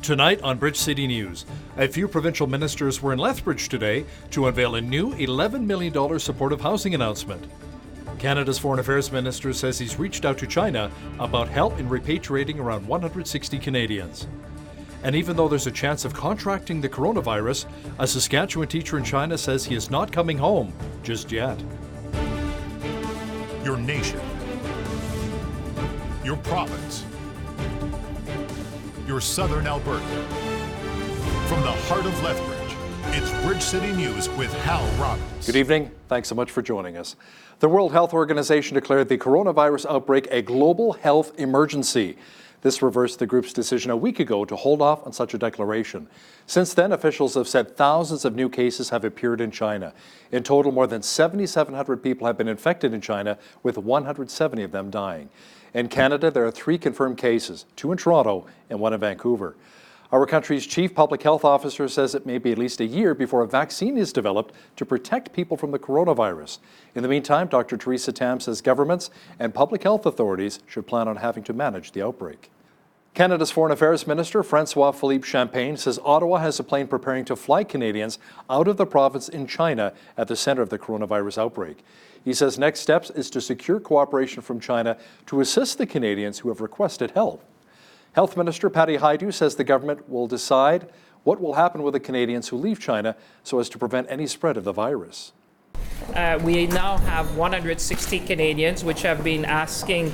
Tonight on Bridge City News, a few provincial ministers were in Lethbridge today to unveil a new $11 million supportive housing announcement. Canada's Foreign Affairs Minister says he's reached out to China about help in repatriating around 160 Canadians. And even though there's a chance of contracting the coronavirus, a Saskatchewan teacher in China says he is not coming home just yet. Your nation, your province, your southern Alberta. From the heart of Lethbridge, it's Bridge City News with Hal Robbins. Good evening. Thanks so much for joining us. The World Health Organization declared the coronavirus outbreak a global health emergency. This reversed the group's decision a week ago to hold off on such a declaration. Since then, officials have said thousands of new cases have appeared in China. In total, more than 7,700 people have been infected in China, with 170 of them dying. In Canada, there are 3 confirmed cases, 2 in Toronto and 1 in Vancouver. Our country's chief public health officer says it may be at least a year before a vaccine is developed to protect people from the coronavirus. In the meantime, Dr. Theresa Tam says governments and public health authorities should plan on having to manage the outbreak. Canada's Foreign Affairs Minister, François-Philippe Champagne, says Ottawa has a plane preparing to fly Canadians out of the province in China at the center of the coronavirus outbreak. He says next steps is to secure cooperation from China to assist the Canadians who have requested help. Health Minister Patty Hajdu says the government will decide what will happen with the Canadians who leave China so as to prevent any spread of the virus. We now have 160 Canadians which have been asking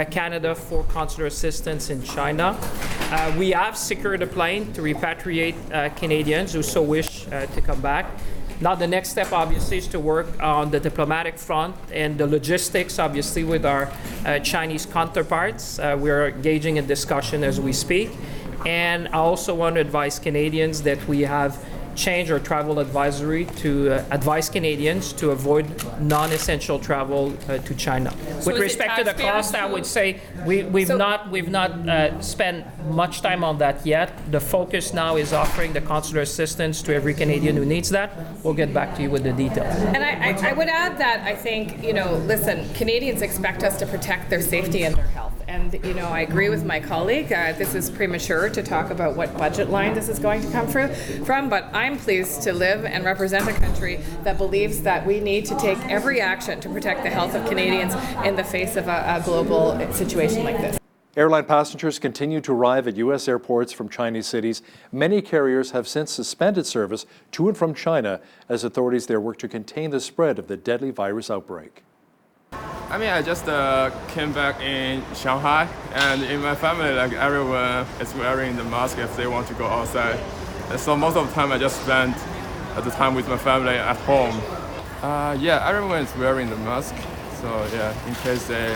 Canada for consular assistance in China. We have secured a plane to repatriate Canadians who so wish to come back. Now the next step obviously is to work on the diplomatic front and the logistics obviously with our Chinese counterparts. We're engaging in discussion as we speak. And I also want to advise Canadians that we have changed our travel advisory to advise Canadians to avoid non-essential travel to China. So with respect to the cost, I would say we've not spent much time on that yet. The focus now is offering the consular assistance to every Canadian who needs that. We'll get back to you with the details. And I would add that I think, listen, Canadians expect us to protect their safety and their health. And, I agree with my colleague. This is premature to talk about what budget line this is going to come from, but I'm pleased to live and represent a country that believes that we need to take every action to protect the health of Canadians in the face of a global situation like this. Airline passengers continue to arrive at U.S. airports from Chinese cities. Many carriers have since suspended service to and from China as authorities there work to contain the spread of the deadly virus outbreak. I just came back in Shanghai, and in my family, everyone is wearing the mask if they want to go outside. And so most of the time I just spend the time with my family at home. Everyone is wearing the mask. So in case they,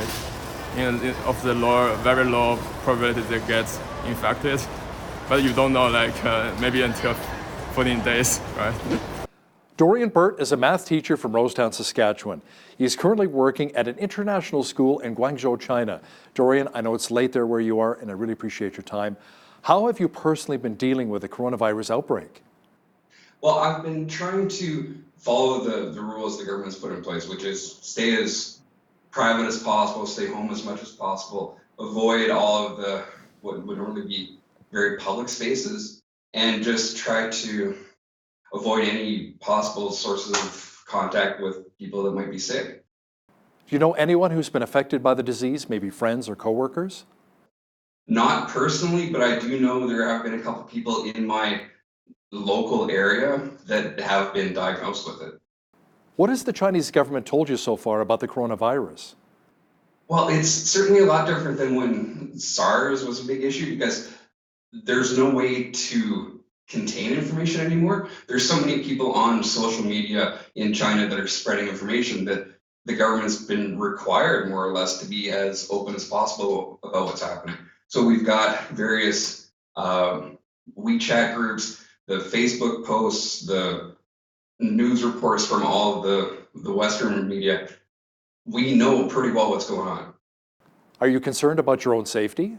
of the very low probability they get infected. But you don't know, maybe until 14 days, right? Dorian Burt is a math teacher from Rosetown, Saskatchewan. He's currently working at an international school in Guangzhou, China. Dorian, I know it's late there where you are, and I really appreciate your time. How have you personally been dealing with the coronavirus outbreak? Well, I've been trying to follow the rules the government's put in place, which is stay as private as possible, stay home as much as possible, avoid all of the what would normally be very public spaces, and just try to avoid any possible sources of contact with people that might be sick. Do you know anyone who's been affected by the disease, maybe friends or coworkers? Not personally, but I do know there have been a couple people in my local area that have been diagnosed with it. What has the Chinese government told you so far about the coronavirus? Well, it's certainly a lot different than when SARS was a big issue because there's no way to contain information anymore. There's so many people on social media in China that are spreading information that the government's been required more or less to be as open as possible about what's happening. So we've got various WeChat groups, the Facebook posts, the news reports from all of the Western media. We know pretty well what's going on. Are you concerned about your own safety?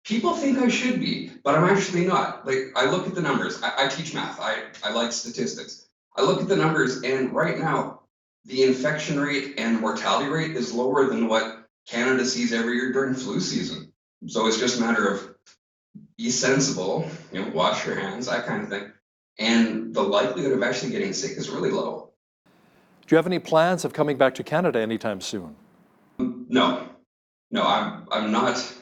People think I should be, but I'm actually not. I look at the numbers. I teach math. I like statistics. I look at the numbers, and right now, the infection rate and mortality rate is lower than what Canada sees every year during flu season. So it's just a matter of be sensible, wash your hands, that kind of thing. And the likelihood of actually getting sick is really low. Do you have any plans of coming back to Canada anytime soon? No, I'm not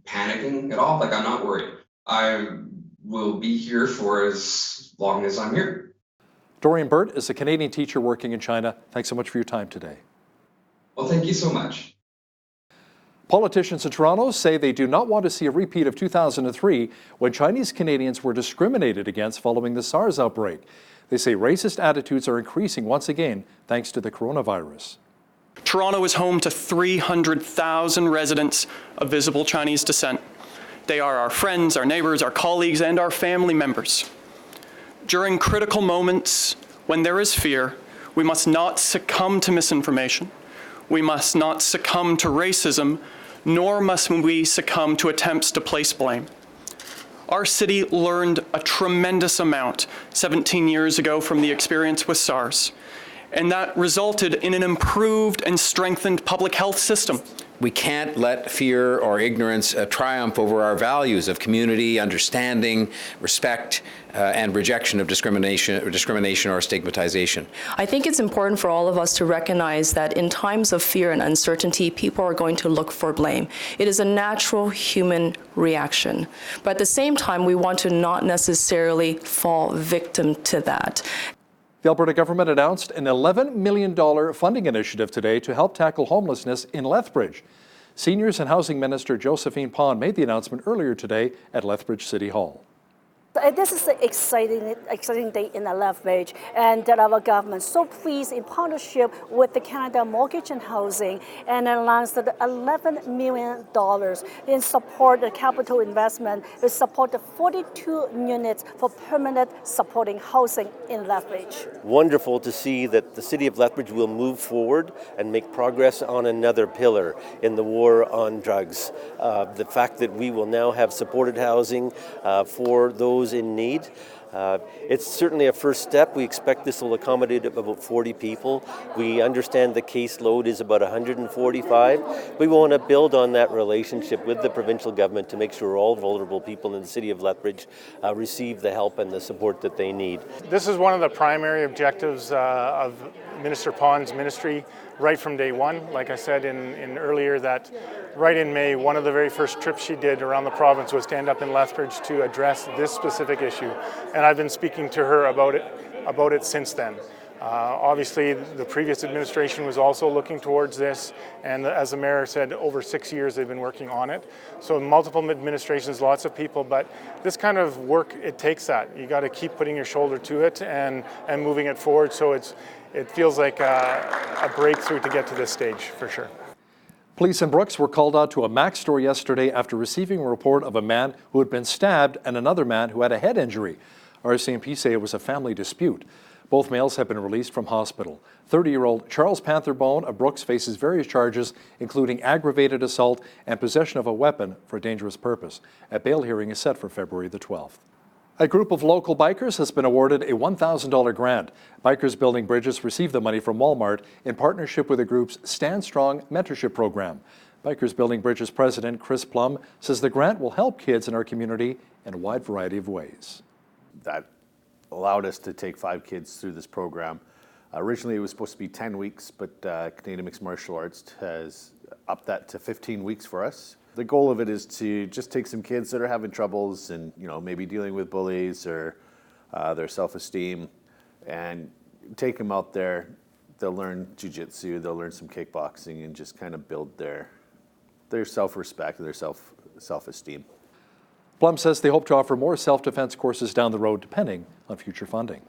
panicking at all. Like, I'm not worried. I will be here for as long as I'm here. Dorian Burt is a Canadian teacher working in China. Thanks so much for your time today. Well, thank you so much. Politicians in Toronto say they do not want to see a repeat of 2003 when Chinese Canadians were discriminated against following the SARS outbreak. They say racist attitudes are increasing once again thanks to the coronavirus. Toronto is home to 300,000 residents of visible Chinese descent. They are our friends, our neighbors, our colleagues, and our family members. During critical moments when there is fear, we must not succumb to misinformation. We must not succumb to racism, nor must we succumb to attempts to place blame. Our city learned a tremendous amount 17 years ago from the experience with SARS, and that resulted in an improved and strengthened public health system. We can't let fear or ignorance triumph over our values of community, understanding, respect, and rejection of discrimination or stigmatization. I think it's important for all of us to recognize that in times of fear and uncertainty, people are going to look for blame. It is a natural human reaction. But at the same time, we want to not necessarily fall victim to that. The Alberta government announced an $11 million funding initiative today to help tackle homelessness in Lethbridge. Seniors and Housing Minister Josephine Pond made the announcement earlier today at Lethbridge City Hall. This is an exciting day in Lethbridge, and that our government so pleased in partnership with the Canada Mortgage and Housing and announced that $11 million in support the capital investment to support the 42 units for permanent supporting housing in Lethbridge. Wonderful to see that the City of Lethbridge will move forward and make progress on another pillar in the war on drugs. The fact that we will now have supported housing for those in need. It's certainly a first step. We expect this will accommodate about 40 people. We understand the caseload is about 145. We want to build on that relationship with the provincial government to make sure all vulnerable people in the City of Lethbridge receive the help and the support that they need. This is one of the primary objectives of Minister Pond's ministry right from day one. Like I said in earlier, that right in May, one of the very first trips she did around the province was to end up in Lethbridge to address this specific issue. And I've been speaking to her about it since then. Obviously, the previous administration was also looking towards this, and as the mayor said, over 6 years they've been working on it. So multiple administrations, lots of people, but this kind of work, it takes that. You got to keep putting your shoulder to it and moving it forward. So it feels like a breakthrough to get to this stage, for sure. Police in Brooks were called out to a Mac store yesterday after receiving a report of a man who had been stabbed and another man who had a head injury. RCMP say it was a family dispute. Both males have been released from hospital. 30-year-old Charles Pantherbone of Brooks faces various charges, including aggravated assault and possession of a weapon for a dangerous purpose. A bail hearing is set for February the 12th. A group of local bikers has been awarded a $1,000 grant. Bikers Building Bridges received the money from Walmart in partnership with the group's Stand Strong mentorship program. Bikers Building Bridges President Chris Plum says the grant will help kids in our community in a wide variety of ways. That allowed us to take 5 kids through this program. Originally it was supposed to be 10 weeks, but Canadian Mixed Martial Arts has upped that to 15 weeks for us. The goal of it is to just take some kids that are having troubles and maybe dealing with bullies or their self-esteem, and take them out there. They'll learn jiu-jitsu, they'll learn some kickboxing, and just kind of build their self-respect and their self-esteem. Plum says they hope to offer more self-defense courses down the road depending on future funding.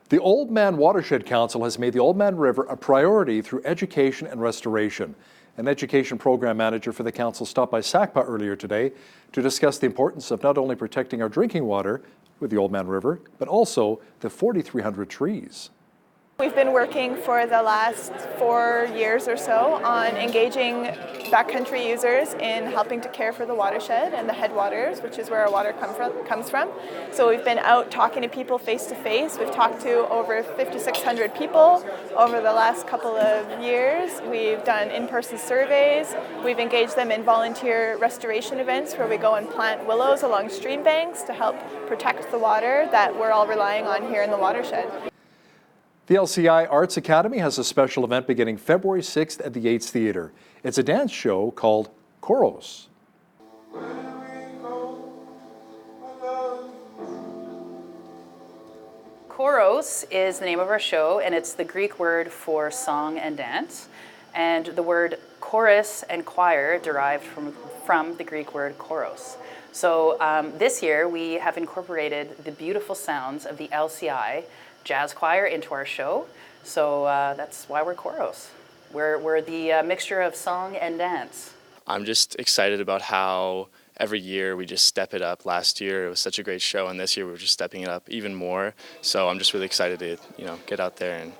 The Old Man Watershed Council has made the Old Man River a priority through education and restoration. An education program manager for the council stopped by SACPA earlier today to discuss the importance of not only protecting our drinking water with the Old Man River, but also the 4,300 trees. We've been working for the last 4 years or so on engaging backcountry users in helping to care for the watershed and the headwaters, which is where our water comes from. So we've been out talking to people face to face. We've talked to over 5,600 people over the last couple of years. We've done in-person surveys. We've engaged them in volunteer restoration events where we go and plant willows along stream banks to help protect the water that we're all relying on here in the watershed. The LCI Arts Academy has a special event beginning February 6th at the Yates Theatre. It's a dance show called Choros. Choros is the name of our show, and it's the Greek word for song and dance. And the word chorus and choir derived from the Greek word choros. So this year we have incorporated the beautiful sounds of the LCI jazz choir into our show. So that's why we're choros. We're the mixture of song and dance. I'm just excited about how every year we just step it up. Last year it was such a great show, and this year we're just stepping it up even more. So I'm just really excited to, get out there and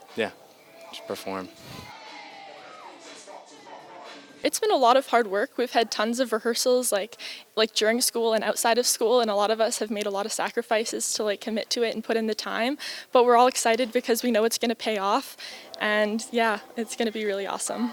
just perform. It's been a lot of hard work. We've had tons of rehearsals like during school and outside of school, and a lot of us have made a lot of sacrifices to commit to it and put in the time. But we're all excited because we know it's going to pay off, and it's going to be really awesome.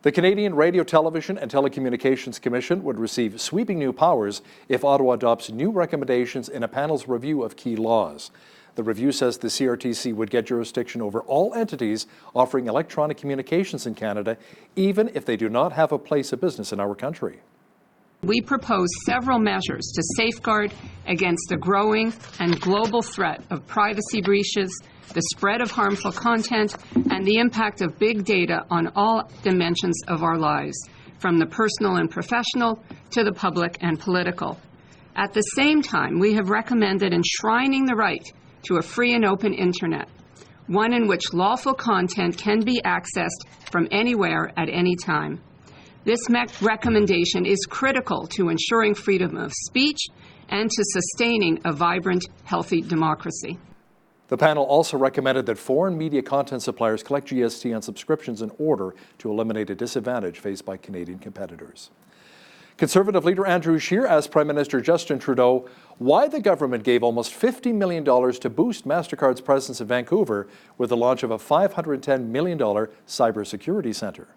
The Canadian Radio, Television and Telecommunications Commission would receive sweeping new powers if Ottawa adopts new recommendations in a panel's review of key laws. The review says the CRTC would get jurisdiction over all entities offering electronic communications in Canada, even if they do not have a place of business in our country. We propose several measures to safeguard against the growing and global threat of privacy breaches, the spread of harmful content, and the impact of big data on all dimensions of our lives, from the personal and professional to the public and political. At the same time, we have recommended enshrining the right to a free and open internet, one in which lawful content can be accessed from anywhere at any time. This recommendation is critical to ensuring freedom of speech and to sustaining a vibrant, healthy democracy. The panel also recommended that foreign media content suppliers collect GST on subscriptions in order to eliminate a disadvantage faced by Canadian competitors. Conservative leader Andrew Scheer asked Prime Minister Justin Trudeau why the government gave almost $50 million to boost MasterCard's presence in Vancouver with the launch of a $510 million cybersecurity center.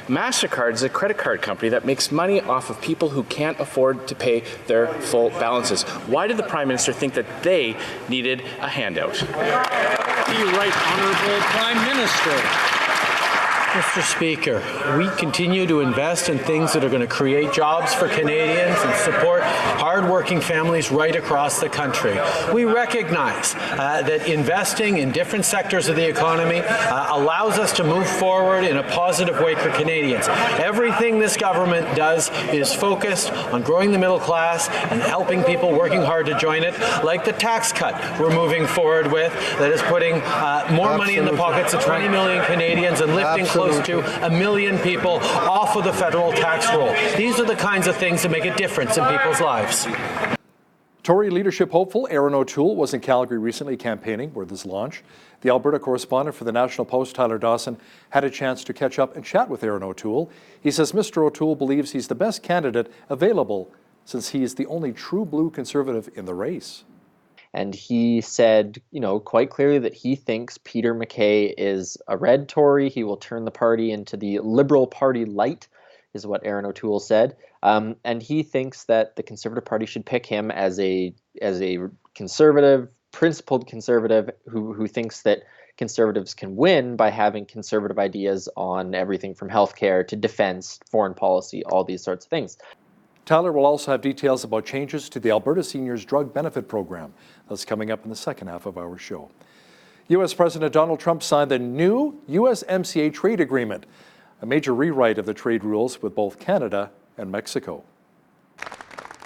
MasterCard is a credit card company that makes money off of people who can't afford to pay their full balances. Why did the Prime Minister think that they needed a handout? The Right Honourable Prime Minister. Mr. Speaker, we continue to invest in things that are going to create jobs for Canadians and support hard-working families right across the country. We recognize that investing in different sectors of the economy allows us to move forward in a positive way for Canadians. Everything this government does is focused on growing the middle class and helping people working hard to join it, like the tax cut we're moving forward with that is putting more money in the pockets of 20 million Canadians and lifting close to 1 million people off of the federal tax roll. These are the kinds of things that make a difference in people's lives. Tory leadership hopeful Aaron O'Toole was in Calgary recently campaigning for this launch. The Alberta correspondent for the National Post, Tyler Dawson, had a chance to catch up and chat with Aaron O'Toole. He says Mr. O'Toole believes he's the best candidate available since he is the only true blue Conservative in the race. And he said, quite clearly that he thinks Peter MacKay is a red Tory. He will turn the party into the Liberal Party light, is what Aaron O'Toole said. And he thinks that the Conservative Party should pick him as a conservative, principled conservative who thinks that Conservatives can win by having conservative ideas on everything from healthcare to defense, foreign policy, all these sorts of things. Tyler will also have details about changes to the Alberta Seniors Drug Benefit Program. That's coming up in the second half of our show. U.S. President Donald Trump signed the new USMCA trade agreement, a major rewrite of the trade rules with both Canada and Mexico.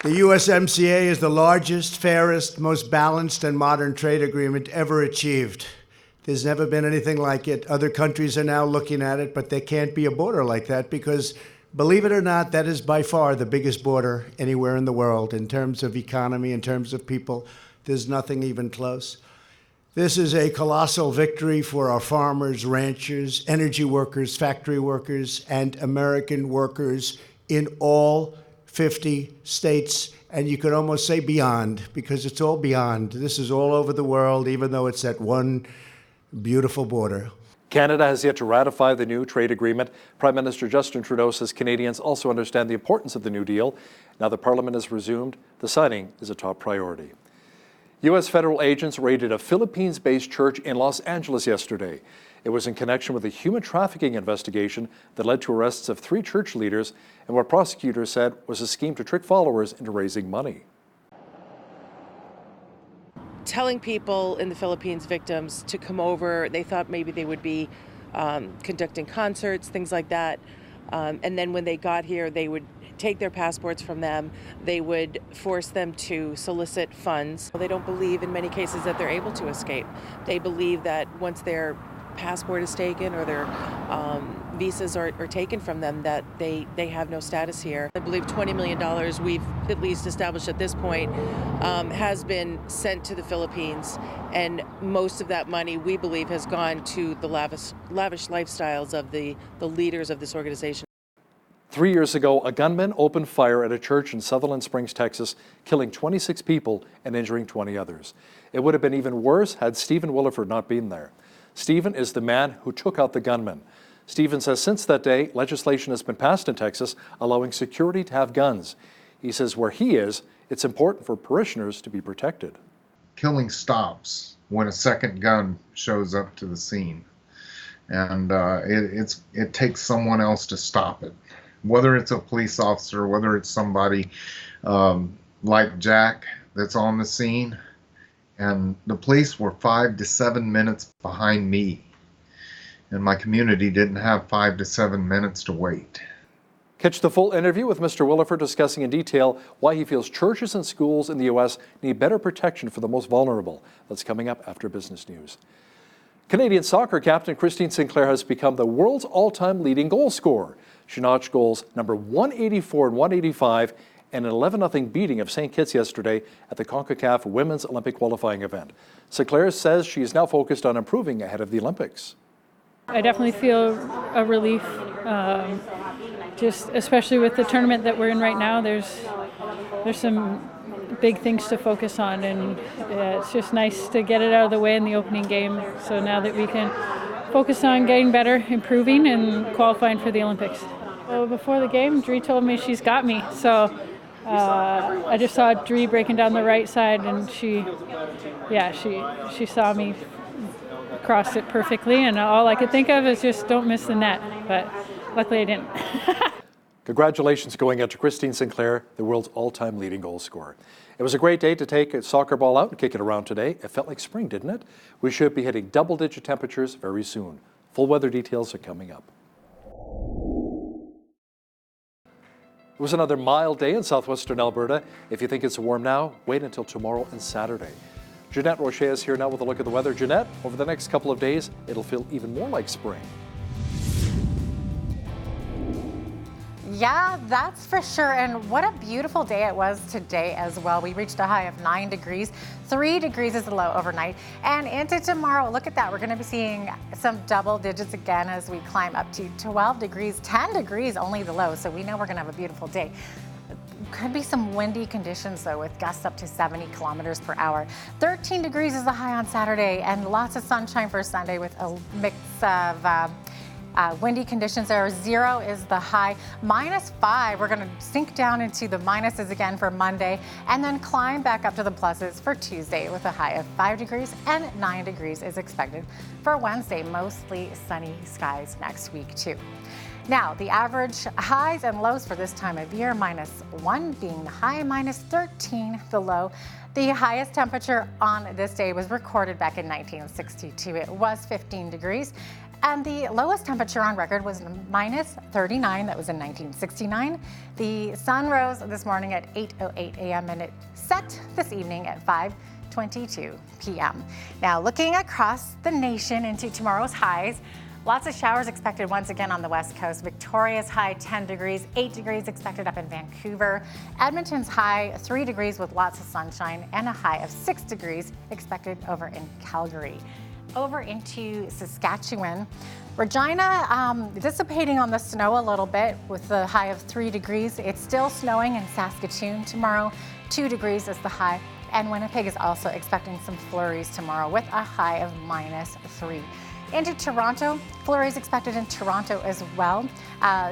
The USMCA is the largest, fairest, most balanced and modern trade agreement ever achieved. There's never been anything like it. Other countries are now looking at it, but there can't be a border like that because, believe it or not, that is by far the biggest border anywhere in the world in terms of economy, in terms of people. There's nothing even close. This is a colossal victory for our farmers, ranchers, energy workers, factory workers, and American workers in all 50 states. And you could almost say beyond, because it's all beyond. This is all over the world, even though it's at one beautiful border. Canada has yet to ratify the new trade agreement. Prime Minister Justin Trudeau says Canadians also understand the importance of the New Deal. Now that Parliament has resumed, the signing is a top priority. U.S. federal agents raided a Philippines-based church in Los Angeles yesterday. It was in connection with a human trafficking investigation that led to arrests of 3 church leaders and what prosecutors said was a scheme to trick followers into raising money. Telling people in the Philippines, victims, to come over. They thought maybe they would be conducting concerts, things like that. And then when they got here, they would take their passports from them. They would force them to solicit funds. They don't believe in many cases that they're able to escape. They believe that once their passport is taken or their visas are taken from them, that they have no status here. I believe $20 million we've at least established at this point has been sent to the Philippines, and most of that money we believe has gone to the lavish lifestyles of the leaders of this organization. 3 years ago, a gunman opened fire at a church in Sutherland Springs, Texas, killing 26 people and injuring 20 others. It would have been even worse had Stephen Williford not been there. Stephen is the man who took out the gunman. Stephen says since that day, legislation has been passed in Texas allowing security to have guns. He says where he is, it's important for parishioners to be protected. Killing stops when a second gun shows up to the scene. And it takes someone else to stop it. Whether it's a police officer, whether it's somebody like Jack that's on the scene. And the police were 5 to 7 minutes behind me. And my community didn't have 5 to 7 minutes to wait. Catch the full interview with Mr. Williford discussing in detail why he feels churches and schools in the U.S. need better protection for the most vulnerable. That's coming up after business news. Canadian soccer captain Christine Sinclair has become the world's all-time leading goal scorer. She notched goals number 184 and 185 and an 11-0 beating of St. Kitts yesterday at the CONCACAF Women's Olympic qualifying event. Sinclair says she is now focused on improving ahead of the Olympics. I definitely feel a relief, just especially with the tournament that we're in right now. There's some big things to focus on, and it's just nice to get it out of the way in the opening game. So now that we can focus on getting better, improving, and qualifying for the Olympics. So before the game, Dree told me she's got me. So I just saw Dree breaking down the right side, and she saw me cross it perfectly, and all I could think of is just don't miss the net, but luckily I didn't. Congratulations going out to Christine Sinclair, the world's all-time leading goal scorer. It was a great day to take a soccer ball out and kick it around today. It felt like spring, didn't it? We should be hitting double-digit temperatures very soon. Full weather details are coming up. It was another mild day in southwestern Alberta. If you think it's warm now, wait until tomorrow and Saturday. Jeanette Roche is here now with a look at the weather. Jeanette, over the next couple of days, it'll feel even more like spring. Yeah, that's for sure. And what a beautiful day it was today as well. We reached a high of 9 degrees. 3 degrees is the low overnight. And into tomorrow, look at that. We're going to be seeing some double digits again as we climb up to 12 degrees, 10 degrees only the low. So we know we're going to have a beautiful day. Could be some windy conditions though, with gusts up to 70 kilometers per hour. 13 degrees is the high on Saturday, and lots of sunshine for Sunday with a mix of windy conditions there. 0 is the high. -5, we're going to sink down into the minuses again for Monday, and then climb back up to the pluses for Tuesday with a high of 5 degrees, and 9 degrees is expected for Wednesday. Mostly sunny skies next week too. Now, the average highs and lows for this time of year, -1 being the high, -13 the low. The highest temperature on this day was recorded back in 1962. It was 15 degrees. And the lowest temperature on record was -39. That was in 1969. The sun rose this morning at 8:08 a.m. and it set this evening at 5:22 p.m. Now, looking across the nation into tomorrow's highs, Lots of showers expected once again on the west coast. Victoria's high 10 degrees, 8 degrees expected up in Vancouver. Edmonton's high 3 degrees with lots of sunshine, and a high of 6 degrees expected over in Calgary. Over into Saskatchewan. Regina dissipating on the snow a little bit with the high of 3 degrees. It's still snowing in Saskatoon tomorrow. 2 degrees is the high. And Winnipeg is also expecting some flurries tomorrow with a high of -3. Into Toronto, flurries expected in Toronto as well.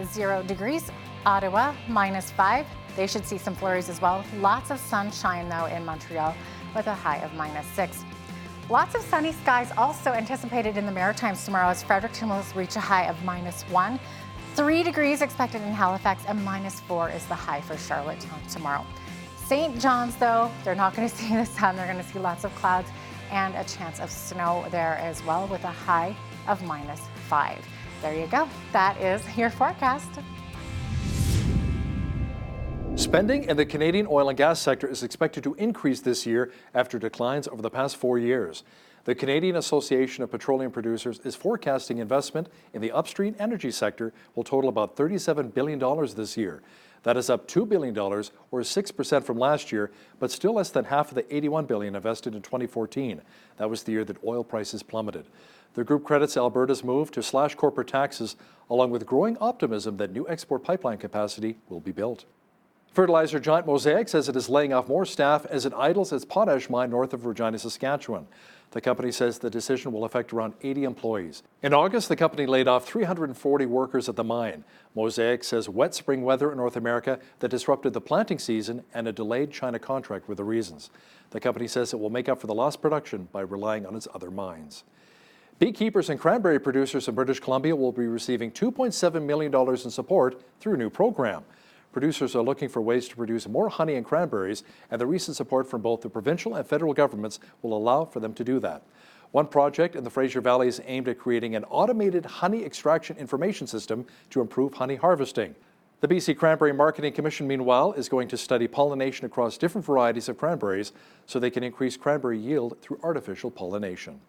0 degrees. Ottawa, -5. They should see some flurries as well. Lots of sunshine though in Montreal with a high of -6. Lots of sunny skies also anticipated in the Maritimes tomorrow as Fredericton will reach a high of -1. 3 degrees expected in Halifax, and -4 is the high for Charlottetown tomorrow. St. John's, though, they're not going to see the sun. They're going to see lots of clouds and a chance of snow there as well with a high of -5. There you go. That is your forecast. Spending in the Canadian oil and gas sector is expected to increase this year after declines over the past 4 years. The Canadian Association of Petroleum Producers is forecasting investment in the upstream energy sector will total about $37 billion this year. That is up $2 billion, or 6% from last year, but still less than half of the $81 billion invested in 2014. That was the year that oil prices plummeted. The group credits Alberta's move to slash corporate taxes, along with growing optimism that new export pipeline capacity will be built. Fertilizer giant Mosaic says it is laying off more staff as it idles its potash mine north of Regina, Saskatchewan. The company says the decision will affect around 80 employees. In August, the company laid off 340 workers at the mine. Mosaic says wet spring weather in North America that disrupted the planting season and a delayed China contract were the reasons. The company says it will make up for the lost production by relying on its other mines. Beekeepers and cranberry producers in British Columbia will be receiving $2.7 million in support through a new program. Producers are looking for ways to produce more honey and cranberries, and the recent support from both the provincial and federal governments will allow for them to do that. One project in the Fraser Valley is aimed at creating an automated honey extraction information system to improve honey harvesting. The BC Cranberry Marketing Commission, meanwhile, is going to study pollination across different varieties of cranberries so they can increase cranberry yield through artificial pollination.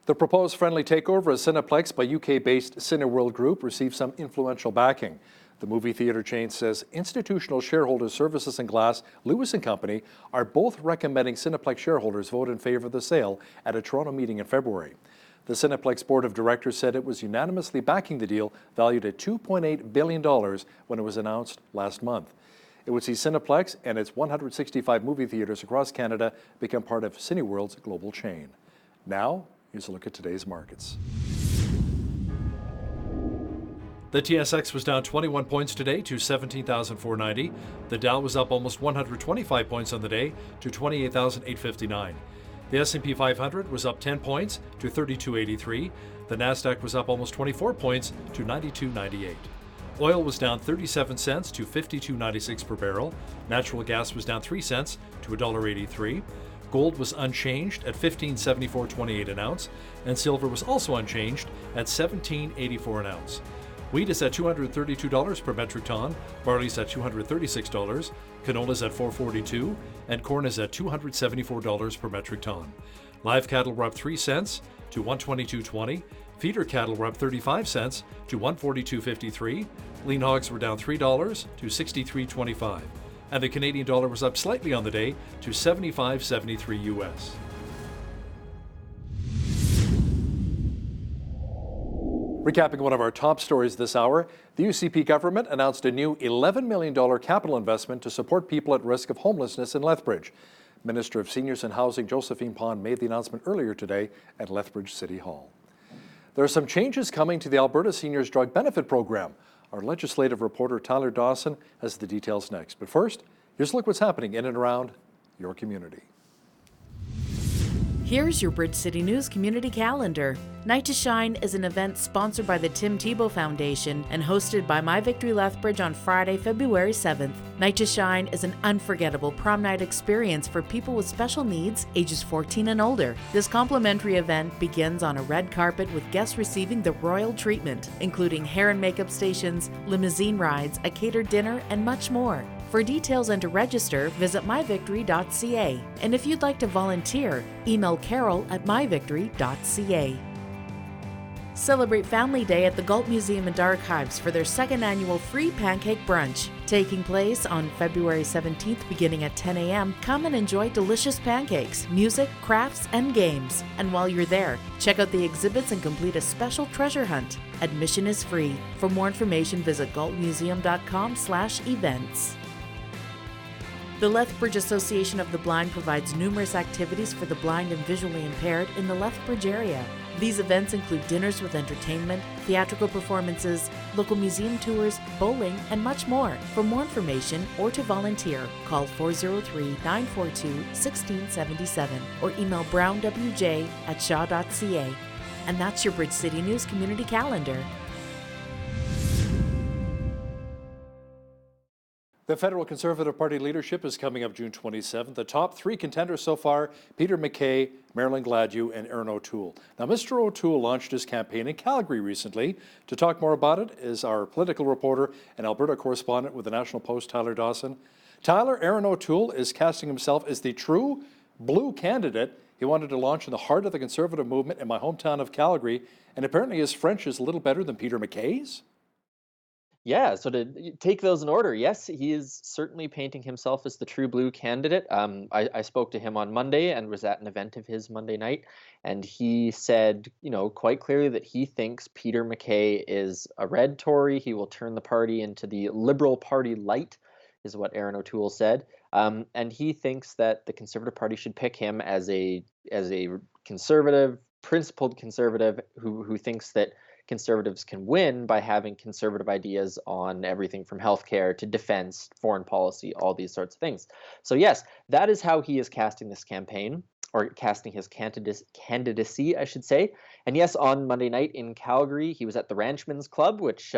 The proposed friendly takeover of Cineplex by UK-based Cineworld Group received some influential backing. The movie theater chain says institutional shareholders Services and Glass, Lewis & Company are both recommending Cineplex shareholders vote in favor of the sale at a Toronto meeting in February. The Cineplex board of directors said it was unanimously backing the deal valued at $2.8 billion when it was announced last month. It would see Cineplex and its 165 movie theaters across Canada become part of Cineworld's global chain. Now, here's a look at today's markets. The TSX was down 21 points today to 17,490. The Dow was up almost 125 points on the day to 28,859. The S&P 500 was up 10 points to 3283. The Nasdaq was up almost 24 points to 9298. Oil was down 37 cents to 52.96 per barrel. Natural gas was down 3 cents to $1.83. Gold was unchanged at $15.7428 an ounce, and silver was also unchanged at $17.84 an ounce. Wheat is at $232 per metric ton, barley's at $236, canola's at $442, and corn is at $274 per metric ton. Live cattle were up 3 cents to $122.20, feeder cattle were up 35 cents to $142.53, lean hogs were down $3 to $63.25, and the Canadian dollar was up slightly on the day to 75.73 US. Recapping one of our top stories this hour, the UCP government announced a new $11 million capital investment to support people at risk of homelessness in Lethbridge. Minister of Seniors and Housing Josephine Pond made the announcement earlier today at Lethbridge City Hall. There are some changes coming to the Alberta Seniors Drug Benefit Program. Our legislative reporter Tyler Dawson has the details next. But first, here's a look what's happening in and around your community. Here's your Bridge City News community calendar. Night to Shine is an event sponsored by the Tim Tebow Foundation and hosted by My Victory Lethbridge on Friday, February 7th. Night to Shine is an unforgettable prom night experience for people with special needs, ages 14 and older. This complimentary event begins on a red carpet with guests receiving the royal treatment, including hair and makeup stations, limousine rides, a catered dinner, and much more. For details and to register, visit myvictory.ca. And if you'd like to volunteer, email Carol at myvictory.ca. Celebrate Family Day at the Galt Museum and Archives for their second annual free pancake brunch. Taking place on February 17th beginning at 10 a.m., come and enjoy delicious pancakes, music, crafts, and games. And while you're there, check out the exhibits and complete a special treasure hunt. Admission is free. For more information, visit galtmuseum.com/events. The Lethbridge Association of the Blind provides numerous activities for the blind and visually impaired in the Lethbridge area. These events include dinners with entertainment, theatrical performances, local museum tours, bowling, and much more. For more information or to volunteer, call 403-942-1677 or email brownwj@shaw.ca. And that's your Bridge City News Community Calendar. The federal Conservative Party leadership is coming up June 27th. The top three contenders so far, Peter MacKay, Marilyn Gladu, and Aaron O'Toole. Now, Mr. O'Toole launched his campaign in Calgary recently. To talk more about it is our political reporter and Alberta correspondent with the National Post, Tyler Dawson. Tyler, Aaron O'Toole is casting himself as the true blue candidate. He wanted to launch in the heart of the Conservative movement in my hometown of Calgary, and apparently his French is a little better than Peter MacKay's. Yeah, so to take those in order, yes, he is certainly painting himself as the true blue candidate. I spoke to him on Monday and was at an event of his Monday night, and he said, quite clearly that he thinks Peter MacKay is a red Tory. He will turn the party into the Liberal Party light, is what Aaron O'Toole said. And he thinks that the Conservative Party should pick him as a conservative, principled conservative who thinks that Conservatives can win by having conservative ideas on everything from healthcare to defense, foreign policy, all these sorts of things. So yes, that is how he is casting this campaign, or casting his candidacy, I should say. And yes, on Monday night in Calgary, he was at the Ranchman's Club, which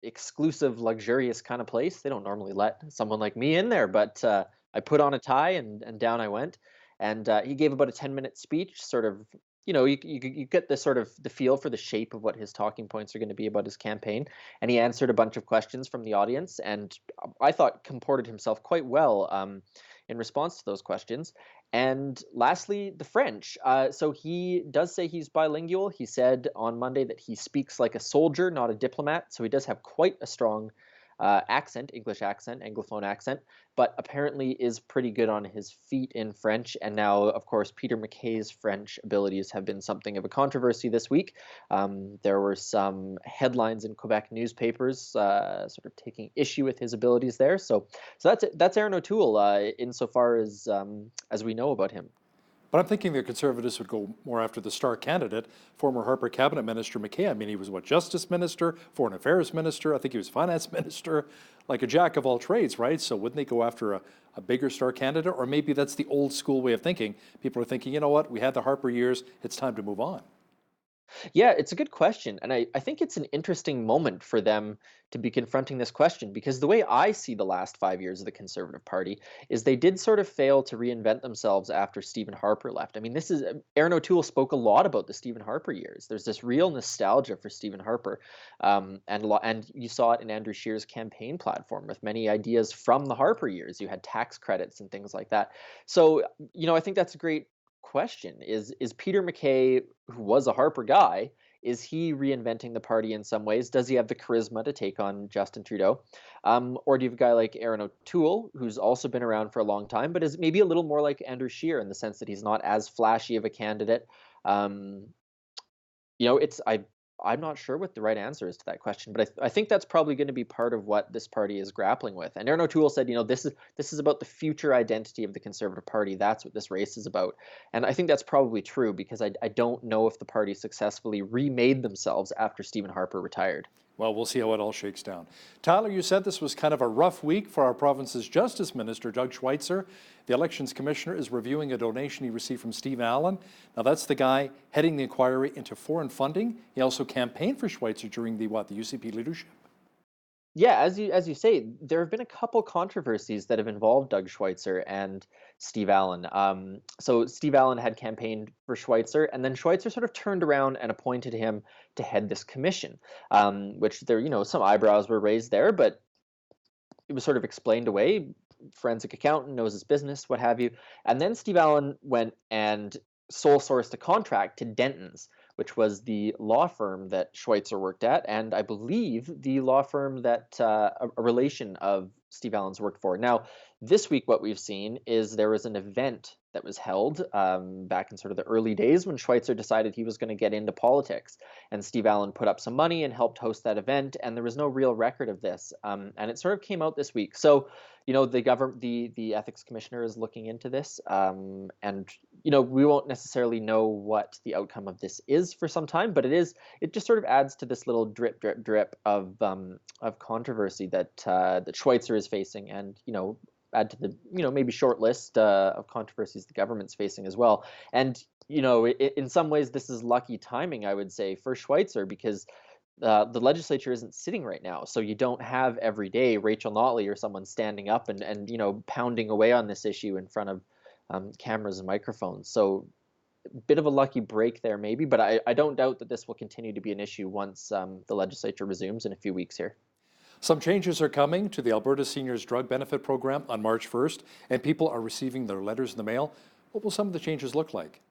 exclusive, luxurious kind of place. They don't normally let someone like me in there, but I put on a tie and down I went. And he gave about a 10-minute speech, sort of, you get the sort of the feel for the shape of what his talking points are going to be about his campaign. And he answered a bunch of questions from the audience, and I thought comported himself quite well in response to those questions. And lastly, the French. So he does say he's bilingual. He said on Monday that he speaks like a soldier, not a diplomat. So he does have quite a strong accent, English accent, Anglophone accent, but apparently is pretty good on his feet in French. And now, of course, Peter MacKay's French abilities have been something of a controversy this week. There were some headlines in Quebec newspapers sort of taking issue with his abilities there. So that's Aaron O'Toole insofar as we know about him. But I'm thinking the Conservatives would go more after the star candidate, former Harper cabinet minister MacKay. I mean, he was Justice Minister, Foreign Affairs Minister. I think he was Finance Minister, like a jack of all trades, right? So wouldn't they go after a bigger star candidate? Or maybe that's the old school way of thinking. People are thinking, you know what, we had the Harper years, it's time to move on. Yeah, it's a good question. And I think it's an interesting moment for them to be confronting this question, because the way I see the last 5 years of the Conservative Party is they did sort of fail to reinvent themselves after Stephen Harper left. I mean, Aaron O'Toole spoke a lot about the Stephen Harper years. There's this real nostalgia for Stephen Harper. And you saw it in Andrew Scheer's campaign platform with many ideas from the Harper years. You had tax credits and things like that. So, I think that's a great question. Is Peter MacKay, who was a Harper guy, is he reinventing the party in some ways? Does he have the charisma to take on Justin Trudeau? Or do you have a guy like Aaron O'Toole, who's also been around for a long time, but is maybe a little more like Andrew Scheer in the sense that he's not as flashy of a candidate? I'm not sure what the right answer is to that question, but I think that's probably going to be part of what this party is grappling with. And Aaron O'Toole said, this is about the future identity of the Conservative Party. That's what this race is about. And I think that's probably true, because I don't know if the party successfully remade themselves after Stephen Harper retired. Well, we'll see how it all shakes down. Tyler, you said this was kind of a rough week for our province's Justice Minister, Doug Schweitzer. The Elections Commissioner is reviewing a donation he received from Steve Allen. Now, that's the guy heading the inquiry into foreign funding. He also campaigned for Schweitzer during the UCP leadership. Yeah, as you say, there have been a couple controversies that have involved Doug Schweitzer and Steve Allen. So Steve Allen had campaigned for Schweitzer, and then Schweitzer sort of turned around and appointed him to head this commission, which there, some eyebrows were raised there, but it was sort of explained away. Forensic accountant, knows his business, what have you. And then Steve Allen went and sole sourced a contract to Denton's, which was the law firm that Schweitzer worked at, and I believe the law firm that a relation of Steve Allen's worked for. Now, this week, what we've seen is there was an event that was held back in sort of the early days when Schweitzer decided he was going to get into politics. And Steve Allen put up some money and helped host that event, and there was no real record of this. And it sort of came out this week. So, the ethics commissioner is looking into this, and we won't necessarily know what the outcome of this is for some time, but it just sort of adds to this little drip of controversy that Schweitzer is facing, and add to the maybe short list of controversies the government's facing as well. And in some ways this is lucky timing, I would say, for Schweitzer, because the legislature isn't sitting right now, so you don't have every day Rachel Notley or someone standing up and pounding away on this issue in front of cameras and microphones. So a bit of a lucky break there maybe, but I don't doubt that this will continue to be an issue once the legislature resumes in a few weeks here. Some changes are coming to the Alberta Seniors Drug Benefit Program on March 1st, and people are receiving their letters in the mail. What will some of the changes look like?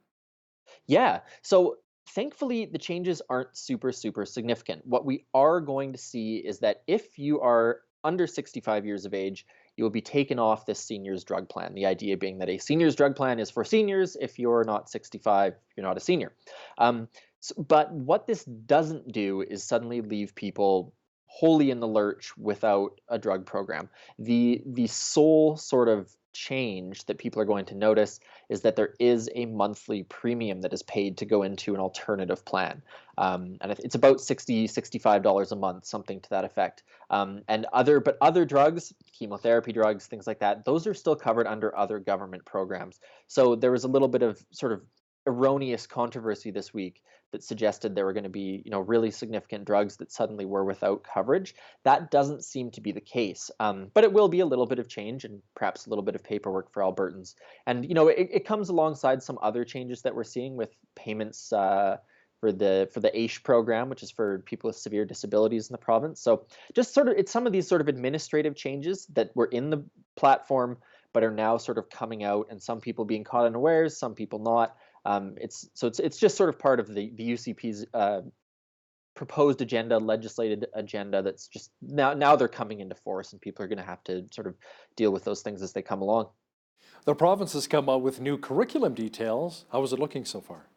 Yeah, so thankfully the changes aren't super significant. What we are going to see is that if you are under 65 years of age, you will be taken off this seniors drug plan. The idea being that a seniors drug plan is for seniors. If you're not 65, you're not a senior. But what this doesn't do is suddenly leave people wholly in the lurch without a drug program. The sole sort of change that people are going to notice is that there is a monthly premium that is paid to go into an alternative plan. And it's about $65 a month, something to that effect. And other drugs, chemotherapy drugs, things like that, those are still covered under other government programs. So there was a little bit of sort of erroneous controversy this week that suggested there were going to be, really significant drugs that suddenly were without coverage. That doesn't seem to be the case, but it will be a little bit of change and perhaps a little bit of paperwork for Albertans. And it comes alongside some other changes that we're seeing with payments for the AISH program, which is for people with severe disabilities in the province. So just it's some of these sort of administrative changes that were in the platform but are now sort of coming out, and some people being caught unawares, some people not. It's just sort of part of the UCP's proposed agenda, legislated agenda that's just now they're coming into force, and people are going to have to sort of deal with those things as they come along. The province has come out with new curriculum details. How is it looking so far?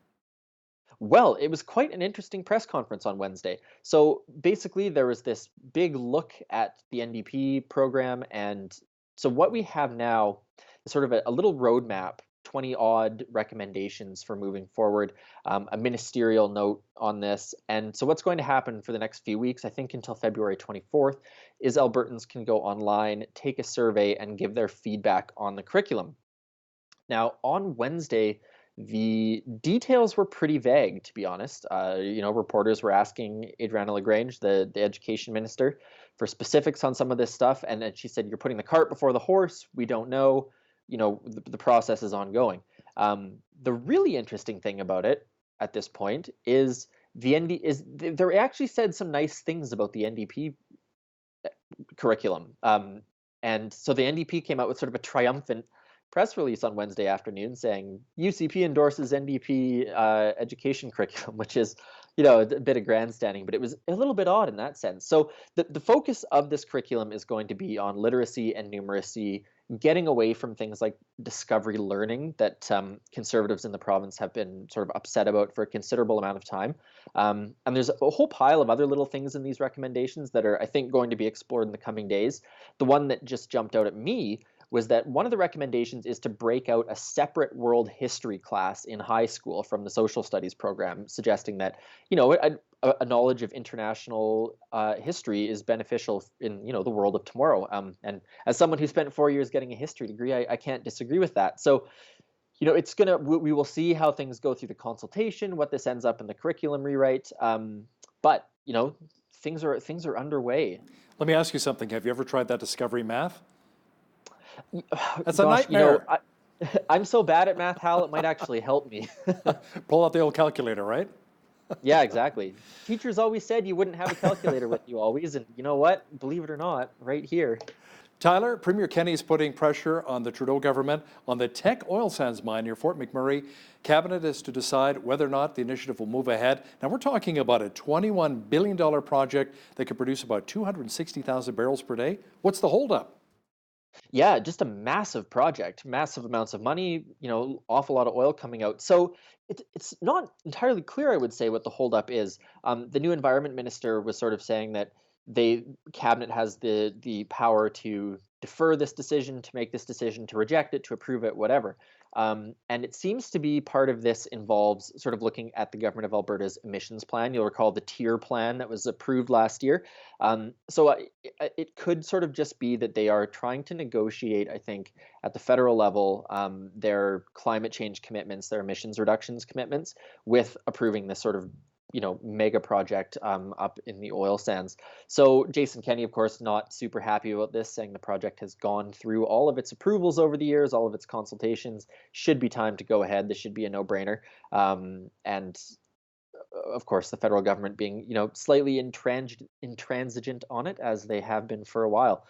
Well, it was quite an interesting press conference on Wednesday. So basically there was this big look at the NDP program, and so what we have now is sort of a little roadmap, 20-odd recommendations for moving forward, a ministerial note on this. And so what's going to happen for the next few weeks, I think until February 24th, is Albertans can go online, take a survey, and give their feedback on the curriculum. Now, on Wednesday, the details were pretty vague, to be honest. Reporters were asking Adriana LaGrange, the education minister, for specifics on some of this stuff. And then she said, "You're putting the cart before the horse. We don't know. The process is ongoing." The really interesting thing about it at this point is they actually said some nice things about the NDP curriculum. And so the NDP came out with sort of a triumphant press release on Wednesday afternoon saying UCP endorses NDP education curriculum, which is, a bit of grandstanding, but it was a little bit odd in that sense. So the focus of this curriculum is going to be on literacy and numeracy, getting away from things like discovery learning that conservatives in the province have been sort of upset about for a considerable amount of time. And there's a whole pile of other little things in these recommendations that are, I think, going to be explored in the coming days. The one that just jumped out at me was that one of the recommendations is to break out a separate world history class in high school from the social studies program, suggesting that, a knowledge of international history is beneficial in, the world of tomorrow. And as someone who spent 4 years getting a history degree, I can't disagree with that. So, we will see how things go through the consultation, what this ends up in the curriculum rewrite. But, things are underway. Let me ask you something. Have you ever tried that discovery math? That's a Gosh, nightmare. I'm so bad at math, Hal, it might actually help me. Pull out the old calculator, right? Yeah, exactly. Teachers always said you wouldn't have a calculator with you always, and you know what? Believe it or not, right here. Tyler, Premier Kenney is putting pressure on the Trudeau government on the Teck oil sands mine near Fort McMurray. Cabinet is to decide whether or not the initiative will move ahead. Now, we're talking about a $21 billion project that could produce about 260,000 barrels per day. What's the holdup? Yeah, just a massive project, massive amounts of money, awful lot of oil coming out. So it's not entirely clear, I would say, what the holdup is. The new environment minister was sort of saying that cabinet has the power to defer this decision, to make this decision, to reject it, to approve it, whatever. And it seems to be part of this involves sort of looking at the government of Alberta's emissions plan. You'll recall the tier plan that was approved last year. So it could sort of just be that they are trying to negotiate, I think, at the federal level, their climate change commitments, their emissions reductions commitments, with approving this sort of mega project up in the oil sands. So Jason Kenney, of course, not super happy about this, saying the project has gone through all of its approvals over the years, all of its consultations. Should be time to go ahead. This should be a no-brainer. And of course, the federal government being, slightly intransigent on it, as they have been for a while.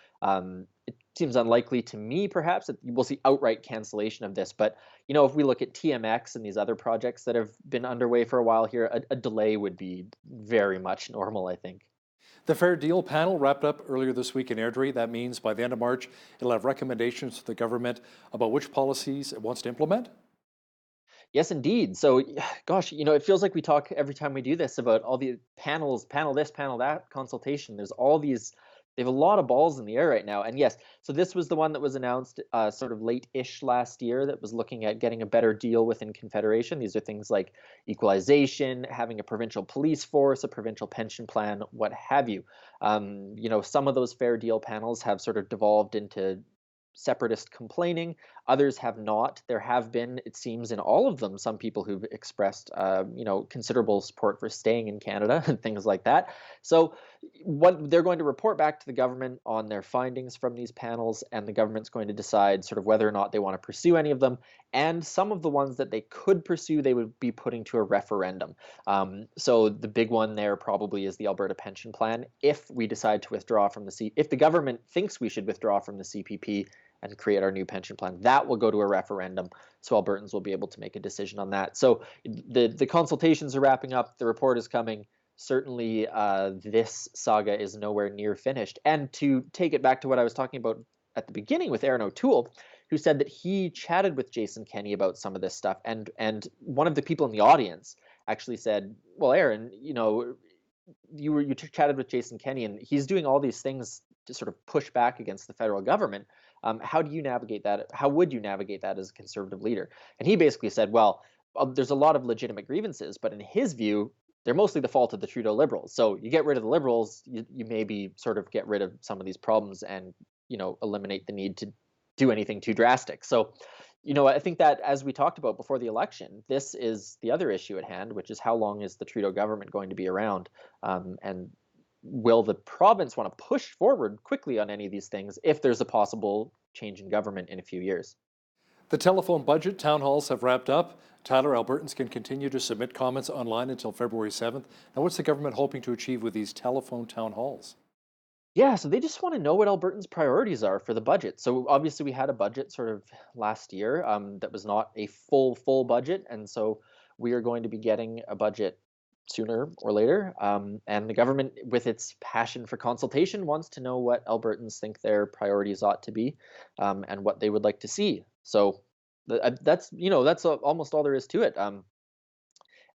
It seems unlikely to me, perhaps, that we'll see outright cancellation of this. But, if we look at TMX and these other projects that have been underway for a while here, a delay would be very much normal, I think. The Fair Deal panel wrapped up earlier this week in Airdrie. That means by the end of March, it'll have recommendations to the government about which policies it wants to implement. Yes, indeed. So, gosh, it feels like we talk every time we do this about all the panels, panel this, panel that, consultation. There's all these, they have a lot of balls in the air right now. And yes, so this was the one that was announced sort of late-ish last year that was looking at getting a better deal within Confederation. These are things like equalization, having a provincial police force, a provincial pension plan, what have you. Some of those Fair Deal panels have sort of devolved into separatist complaining. Others have not. There have been, it seems, in all of them, some people who've expressed, considerable support for staying in Canada and things like that. So what they're going to report back to the government on their findings from these panels, and the government's going to decide sort of whether or not they want to pursue any of them. And some of the ones that they could pursue, they would be putting to a referendum. So the big one there probably is the Alberta pension plan. If we decide to withdraw from if the government thinks we should withdraw from the CPP and create our new pension plan, that will go to a referendum. So Albertans will be able to make a decision on that. So the consultations are wrapping up. The report is coming. Certainly, this saga is nowhere near finished. And to take it back to what I was talking about at the beginning with Aaron O'Toole, who said that he chatted with Jason Kenney about some of this stuff. And one of the people in the audience actually said, well, Aaron, you chatted with Jason Kenney, and he's doing all these things to sort of push back against the federal government. How do you navigate that? How would you navigate that as a conservative leader? And he basically said, well, there's a lot of legitimate grievances, but in his view, they're mostly the fault of the Trudeau Liberals. So you get rid of the Liberals, you maybe sort of get rid of some of these problems and, eliminate the need to do anything too drastic. So, I think that, as we talked about before the election, this is the other issue at hand, which is how long is the Trudeau government going to be around? And will the province want to push forward quickly on any of these things if there's a possible change in government in a few years? The telephone budget town halls have wrapped up. Tyler, Albertans can continue to submit comments online until February 7th. Now, what's the government hoping to achieve with these telephone town halls? Yeah, so they just want to know what Albertans' priorities are for the budget. So obviously we had a budget sort of last year that was not a full budget. And so we are going to be getting a budget sooner or later. And the government, with its passion for consultation, wants to know what Albertans think their priorities ought to be and what they would like to see. So that's almost all there is to it. And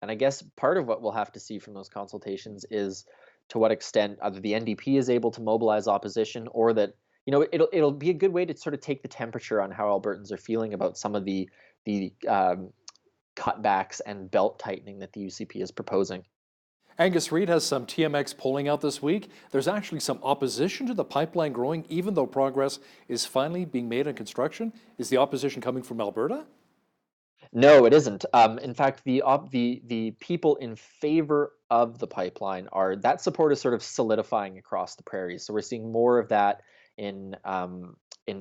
I guess part of what we'll have to see from those consultations is to what extent either the NDP is able to mobilize opposition, or that it'll be a good way to sort of take the temperature on how Albertans are feeling about some of the cutbacks and belt tightening that the UCP is proposing. Angus Reid has some TMX polling out this week. There's actually some opposition to the pipeline growing, even though progress is finally being made on construction. Is the opposition coming from Alberta? No, it isn't. In fact, the people in favor of the pipeline that support is sort of solidifying across the prairies. So we're seeing more of that in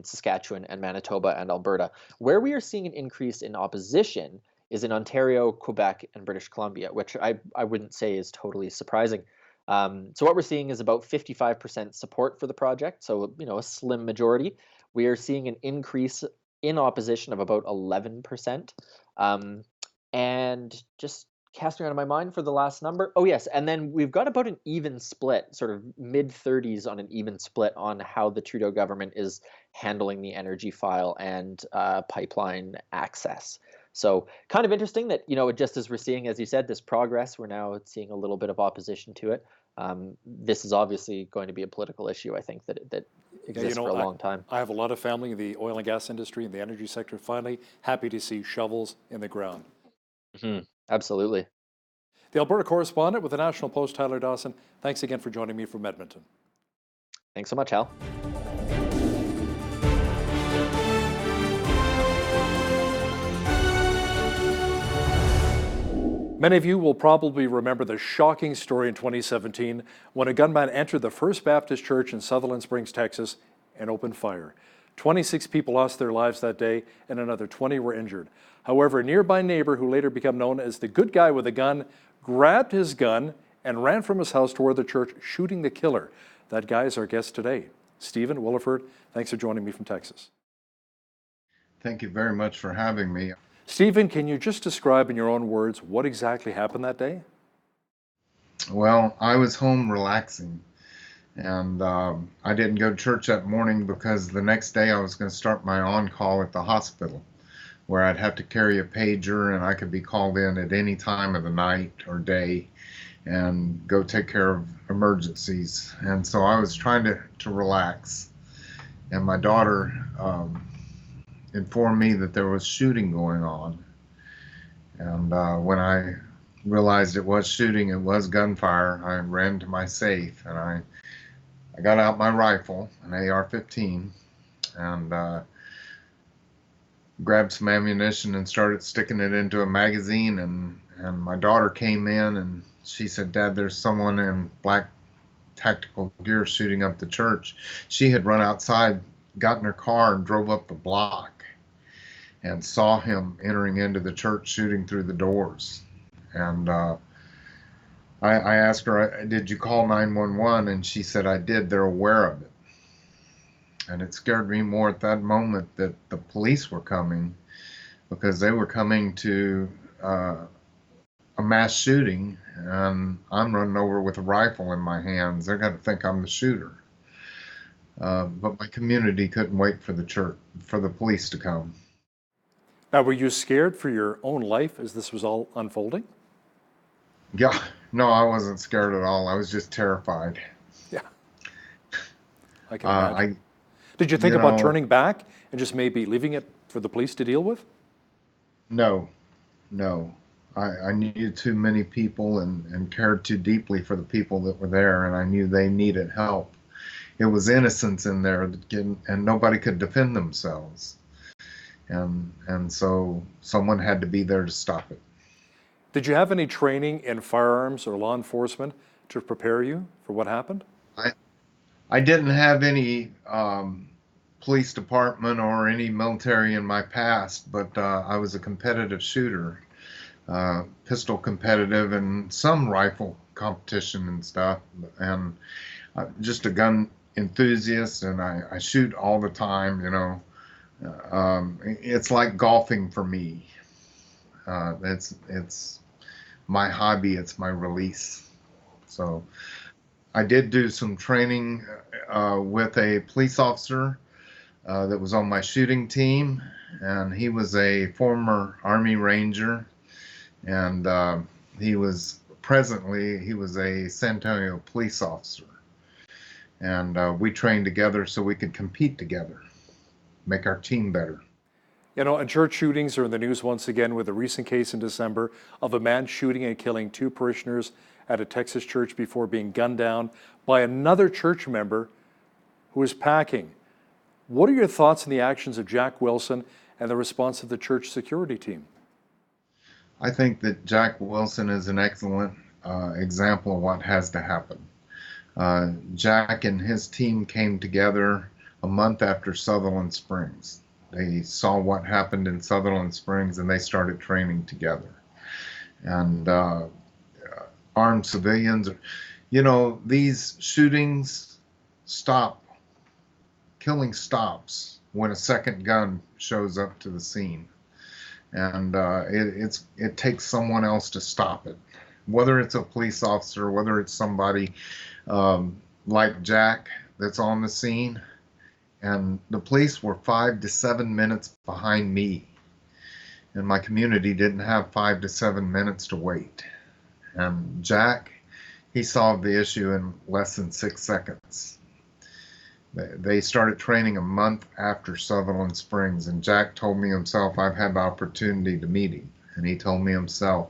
Saskatchewan and Manitoba and Alberta. Where we are seeing an increase in opposition is in Ontario, Quebec, and British Columbia, which I wouldn't say is totally surprising. So what we're seeing is about 55% support for the project, so a slim majority. We are seeing an increase in opposition of about 11%. And just casting around in my mind for the last number. Oh yes, and then we've got about an even split, sort of mid-30s on an even split on how the Trudeau government is handling the energy file and pipeline access. So kind of interesting that, just as we're seeing, as you said, this progress, we're now seeing a little bit of opposition to it. This is obviously going to be a political issue, I think, that exists for a long time. I have a lot of family in the oil and gas industry and the energy sector. Finally, happy to see shovels in the ground. Mm-hmm. Absolutely. The Alberta correspondent with the National Post, Tyler Dawson, thanks again for joining me from Edmonton. Thanks so much, Hal. Many of you will probably remember the shocking story in 2017 when a gunman entered the First Baptist Church in Sutherland Springs, Texas, and opened fire. 26 people lost their lives that day, and another 20 were injured. However, a nearby neighbor, who later became known as the good guy with a gun, grabbed his gun and ran from his house toward the church, shooting the killer. That guy is our guest today. Stephen Williford, thanks for joining me from Texas. Thank you very much for having me. Stephen, can you just describe in your own words what exactly happened that day? Well, I was home relaxing, and I didn't go to church that morning because the next day I was going to start my on-call at the hospital, where I'd have to carry a pager and I could be called in at any time of the night or day and go take care of emergencies. And so I was trying to relax, and my daughter informed me that there was shooting going on. And when I realized it was shooting, it was gunfire, I ran to my safe and I got out my rifle, an AR-15, and grabbed some ammunition and started sticking it into a magazine. And my daughter came in and she said, "Dad, there's someone in black tactical gear shooting up the church." She had run outside, got in her car, and drove up the block and saw him entering into the church, shooting through the doors. And I asked her, "Did you call 911? And she said, "I did. They're aware of it." And it scared me more at that moment that the police were coming, because they were coming to a mass shooting, and I'm running over with a rifle in my hands. They're going to think I'm the shooter. But my community couldn't wait for the police to come. Now, were you scared for your own life as this was all unfolding? Yeah, no, I wasn't scared at all. I was just terrified. Yeah, I can imagine. Did you think about turning back and just maybe leaving it for the police to deal with? No. I knew too many people and cared too deeply for the people that were there, and I knew they needed help. It was innocents in there, and nobody could defend themselves. And so someone had to be there to stop it. Did you have any training in firearms or law enforcement to prepare you for what happened? I didn't have any police department or any military in my past, but I was a competitive shooter, pistol competitive, and some rifle competition and stuff, and just a gun enthusiast, and I shoot all the time, It's like golfing for me. It's my hobby, it's my release. So I did do some training with a police officer that was on my shooting team, and he was a former Army Ranger, and he was a San Antonio police officer. And we trained together so we could compete together, make our team better. And church shootings are in the news once again, with a recent case in December of a man shooting and killing 2 parishioners at a Texas church before being gunned down by another church member who was packing. What are your thoughts on the actions of Jack Wilson and the response of the church security team? I think that Jack Wilson is an excellent example of what has to happen. Jack and his team came together a month after Sutherland Springs. They saw what happened in Sutherland Springs and they started training together. And armed civilians, You know, these shootings stop, killing stops when a second gun shows up to the scene. And it takes someone else to stop it. Whether it's a police officer, whether it's somebody like Jack that's on the scene. And the police were 5 to 7 minutes behind me. And my community didn't have 5 to 7 minutes to wait. And Jack, he solved the issue in less than 6 seconds. They started training a month after Sutherland Springs, and Jack told me himself, I've had the opportunity to meet him, and he told me himself,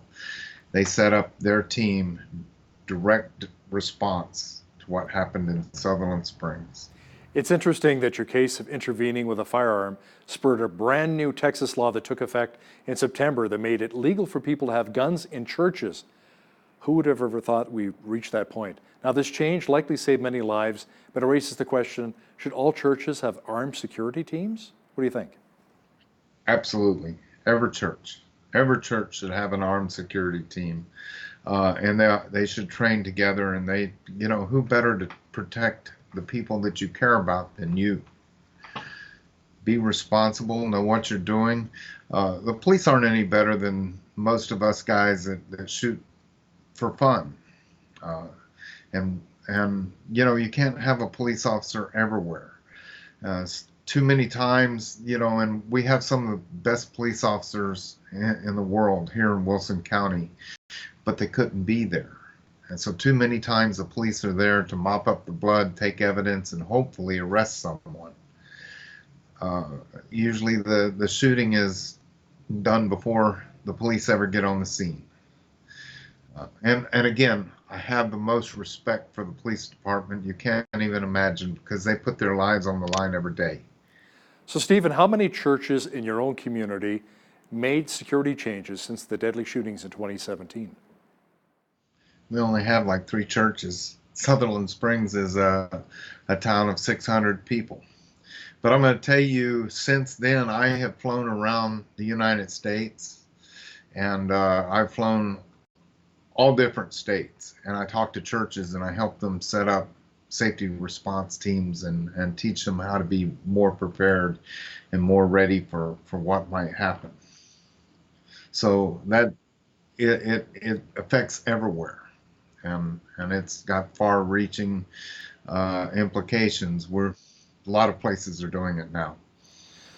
they set up their team direct response to what happened in Sutherland Springs. It's interesting that your case of intervening with a firearm spurred a brand new Texas law that took effect in September that made it legal for people to have guns in churches. Who would have ever thought we'd reach that point? Now, this change likely saved many lives, but it raises the question, should all churches have armed security teams? What do you think? Absolutely. Every church should have an armed security team. And they should train together, and who better to protect the people that you care about than you. Be responsible, know what you're doing. The police aren't any better than most of us guys that shoot for fun. And you can't have a police officer everywhere. Too many times, and we have some of the best police officers in the world here in Wilson County, but they couldn't be there. And so too many times the police are there to mop up the blood, take evidence, and hopefully arrest someone. Usually the shooting is done before the police ever get on the scene. And again, I have the most respect for the police department you can't even imagine, because they put their lives on the line every day. So, Stephen, how many churches in your own community made security changes since the deadly shootings in 2017? We only have like 3 churches. Sutherland Springs is a town of 600 people. But I'm going to tell you, since then, I have flown around the United States, and I've flown all different states, and I talk to churches and I help them set up safety response teams and teach them how to be more prepared and more ready for what might happen. So that it affects everywhere, and it's got far-reaching implications. A lot of places are doing it now.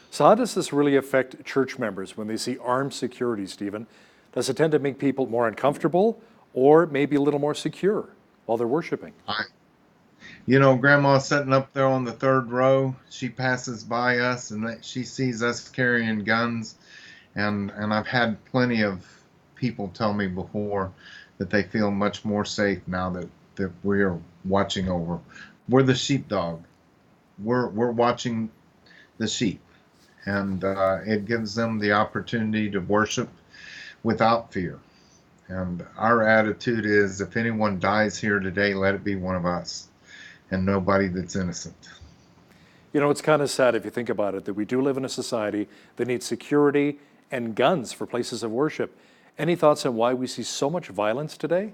So how does this really affect church members when they see armed security, Stephen? Does it tend to make people more uncomfortable or maybe a little more secure while they're worshiping? Grandma's sitting up there on the 3rd row. She passes by us and she sees us carrying guns. And I've had plenty of people tell me before that they feel much more safe now that we're watching over. We're the sheepdog. We're watching the sheep. And it gives them the opportunity to worship without fear. And our attitude is, if anyone dies here today, let it be one of us and nobody that's innocent. It's kind of sad if you think about it, that we do live in a society that needs security and guns for places of worship. Any thoughts on why we see so much violence today?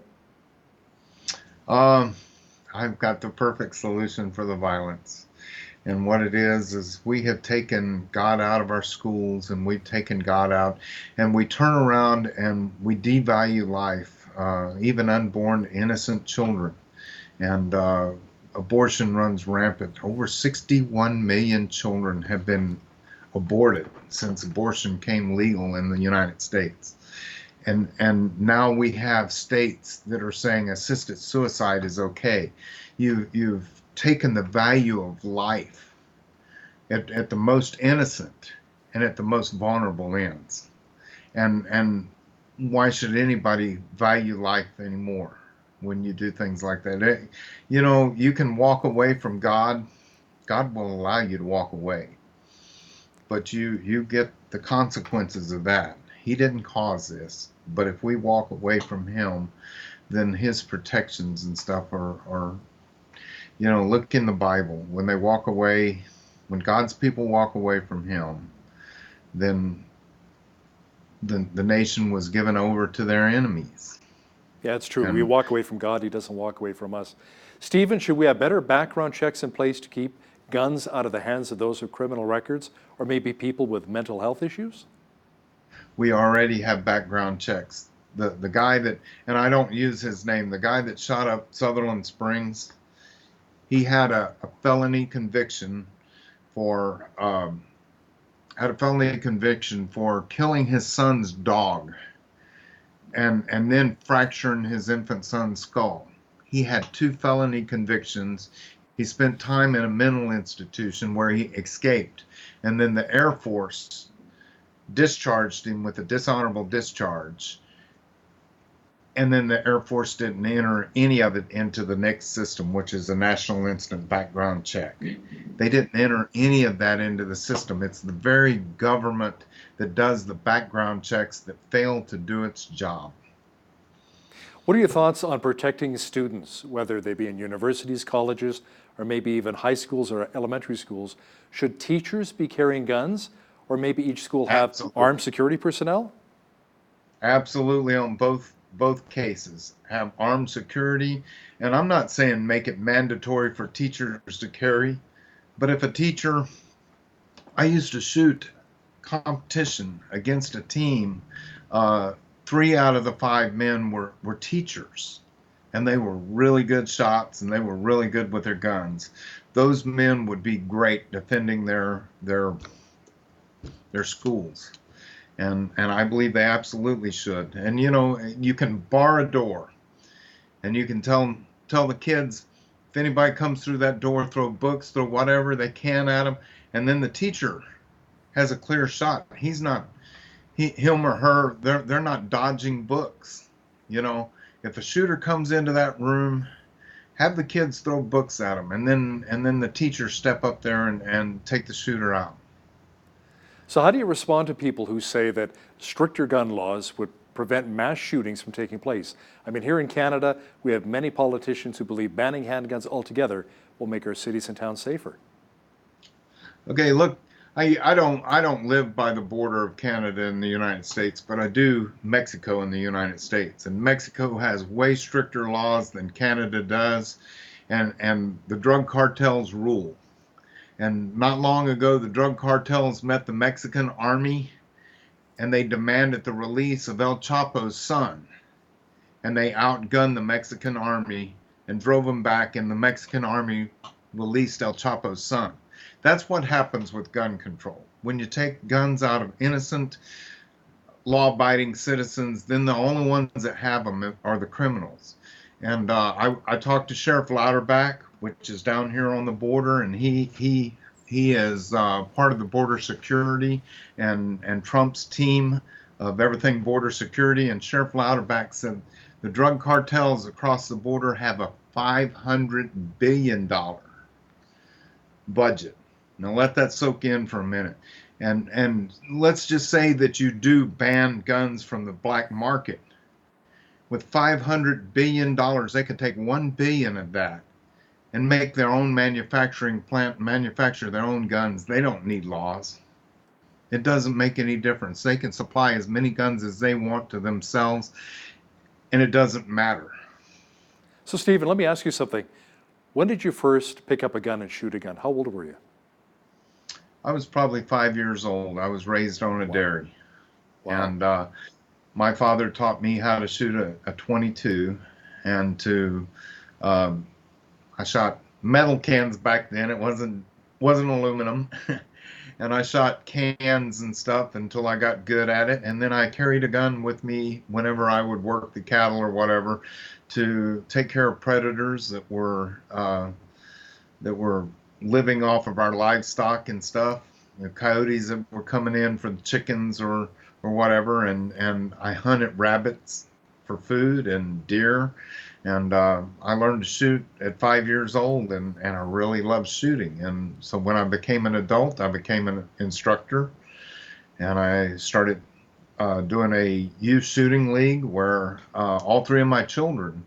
I've got the perfect solution for the violence. And what it is we have taken God out of our schools, and we've taken God out, and we turn around and we devalue life, even unborn innocent children. And abortion runs rampant. Over 61 million children have been aborted since abortion came legal in the United States. And now we have states that are saying assisted suicide is okay. You've taken the value of life at the most innocent and at the most vulnerable ends. And why should anybody value life anymore when you do things like that? You can walk away from God. God will allow you to walk away. But you get the consequences of that. He didn't cause this. But if we walk away from him, then his protections and stuff are look in the Bible. When they walk away, when God's people walk away from him, then the nation was given over to their enemies. Yeah, it's true. We walk away from God, he doesn't walk away from us. Stephen, should we have better background checks in place to keep guns out of the hands of those with criminal records or maybe people with mental health issues? We already have background checks. The guy that, and I don't use his name, the guy that shot up Sutherland Springs, he had a felony conviction for killing his son's dog and then fracturing his infant son's skull. He had 2 felony convictions. He spent time in a mental institution where he escaped, and then the Air Force discharged him with a dishonorable discharge. And then the Air Force didn't enter any of it into the NICS system, which is a National Instant Background Check. They didn't enter any of that into the system. It's the very government that does the background checks that fail to do its job. What are your thoughts on protecting students, whether they be in universities, colleges, or maybe even high schools or elementary schools? Should teachers be carrying guns, or maybe each school have armed security personnel? Absolutely, on both cases. Have armed security, and I'm not saying make it mandatory for teachers to carry, but if a teacher, I used to shoot competition against a team, 3 out of the 5 men were teachers, and they were really good shots and they were really good with their guns. Those men would be great defending their schools. And I believe they absolutely should. And you know, you can bar a door, and you can tell the kids, if anybody comes through that door, throw books, throw whatever they can at them, and then the teacher has a clear shot. Him or her, they're not dodging books. You know, if a shooter comes into that room, have the kids throw books at them, and then the teacher step up there and take the shooter out. So how do you respond to people who say that stricter gun laws would prevent mass shootings from taking place? I mean, here in Canada, we have many politicians who believe banning handguns altogether will make our cities and towns safer. Okay, look, I don't live by the border of Canada and the United States, but I do Mexico and the United States. And Mexico has way stricter laws than Canada does, and the drug cartels rule. And not long ago, the drug cartels met the Mexican army, and they demanded the release of El Chapo's son. And they outgunned the Mexican army and drove him back, and the Mexican army released El Chapo's son. That's what happens with gun control. When you take guns out of innocent, law-abiding citizens, then the only ones that have them are the criminals. And I talked to Sheriff Louderback, which is down here on the border, and he is part of the border security and Trump's team of everything border security. And Sheriff Louderback said the drug cartels across the border have a $500 billion budget. Now let that soak in for a minute. And let's just say that you do ban guns from the black market. With $500 billion, they could take $1 billion of that and make their own manufacturing plant, manufacture their own guns. They don't need laws. It doesn't make any difference. They can supply as many guns as they want to themselves, and it doesn't matter. So Stephen, let me ask you something. When did you first pick up a gun and shoot a gun? How old were you? I was probably 5 years old. I was raised on a dairy. Wow. And my father taught me how to shoot a .22 and to, I shot metal cans back then. It wasn't aluminum. And I shot cans and stuff until I got good at it. And then I carried a gun with me whenever I would work the cattle or whatever to take care of predators that were living off of our livestock and stuff. The coyotes that were coming in for the chickens or whatever. And I hunted rabbits for food and deer. And I learned to shoot at 5 years old, and I really loved shooting. And so when I became an adult, I became an instructor, and I started doing a youth shooting league where all 3 of my children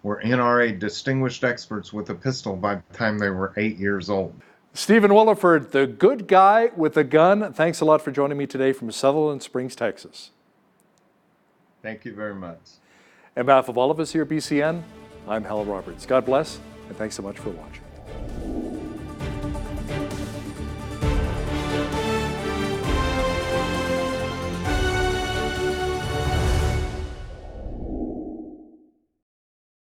were NRA distinguished experts with a pistol by the time they were 8 years old. Stephen Williford, the good guy with a gun. Thanks a lot for joining me today from Sutherland Springs, Texas. Thank you very much. On behalf of all of us here at BCN, I'm Hal Roberts. God bless, and thanks so much for watching.